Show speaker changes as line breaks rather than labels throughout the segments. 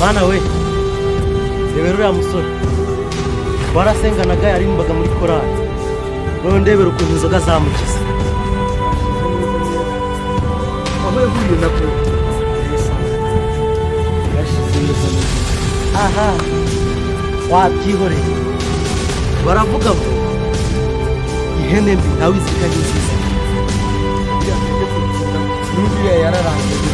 Bana we reba uriya musore warasenganaga yarimbaga muri korali none ndebera ukuntu inzoga zamukiza wabaye huye na bro aha wabyihoreye baravuga ngo ihene mbi nawe izikanye nziza n'uriya yararangiye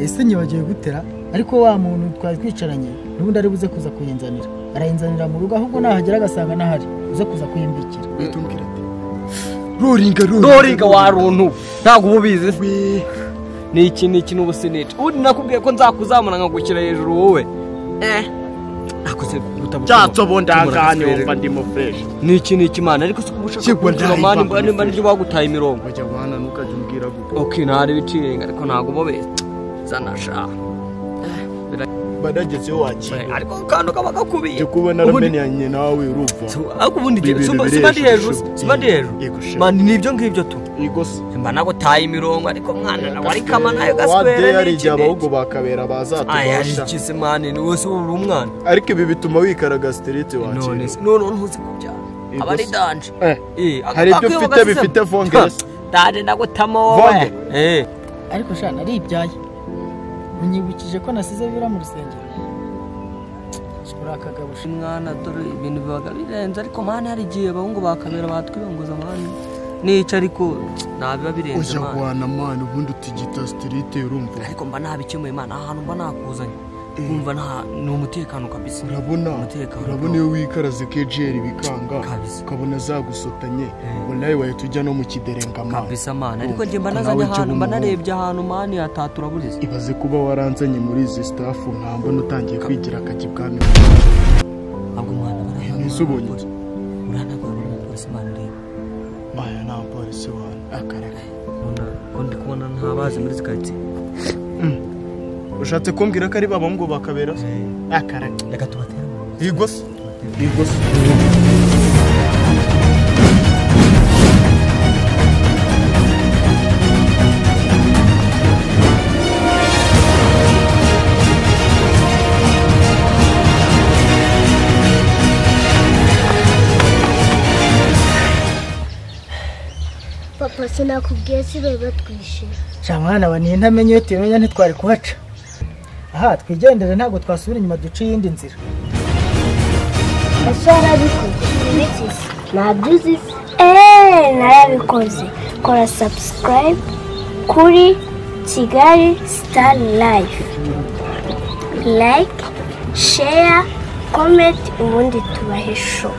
ese nyibagiwe gutera ariko wa muntu twari twicaranye nubundi ari buze kuza kuyinzanira arayinzanira mu rugo ahubwo nahagera agasanga nahari uze kuza kuyimbikira
bitumbwira ati
roringa waruntu ntago ububizi ni iki n'ubusinete undi nakubwiye ko nzakuzamura nkagukira hejuru wowe akoze gutabuka
cyatso bondanganye umva ndimo fresh
ni iki mana ariko sikubushaka kugira mani mba niryo bagutaye imirongo
bajya guhana nukaje umbwira gute
okay ntari bicirenga ariko ntago bobeze zanasha
badageze wakira
ariko kandi kabagakubiye
cyo kubona ramenyanye nawe urumva
ariko ubundi sibandi hejuru mani nibyo ngibyo tu
igose
mba nagutaye imirongo ariko mwana nawe ari kama nayo gaswere
wade yari jyaba ahubwo bakabera bazatubasha
ikise mani ni wese uri umwana
ariko ibi bituma wikaraga street wakira
none ntuzi kubyara abari danje
hari ibyo ufite bifite vongers
dade ndagutamo wowe
ariko shana ari ibyaye unyibukije ko nasize bira mu rusengero urakagabusha
mwana dore ibintu bibaga birenze ariko mani hari igihe bahungu bakabera batwibongoza mani nica ariko nabiba birenze
mani ujya mani ubundi utigita street urumva
ariko mba nabikemuye mani ahantu mba nakuzanye kumva ni umutekano kabisa
urabona iyo wikaraze kejeri bikanga ukabona zagusotanye wallahi waye tujya no mu kiderenga mani
kabisa mani ariko nje mba nazanye ahantu mba narebye ahantu mani atatura burize
ibaze kuba waranzanye muri izi staff nkambona utangiye kwigira akaji bwami
ahubwo mwana
nisubonye
urana kwa polisi mani rero
aya na polisi wana akareka
ndi kubona ntabazi muri zikati
ushatse kumbwira ko ari babahungu bakabera akareka
reka tubatera
igose
papa sinakubwiye sibe batwishe
mwana wa niye ntamenye iyo tumenya ntitwari kuhaca aha twigendere ntago twasubira inyuma duce yindi nzira
narabikoze nabyuze narabikoze kora subscribe kuri Kigali Star Life like share comment ubundi tubahe show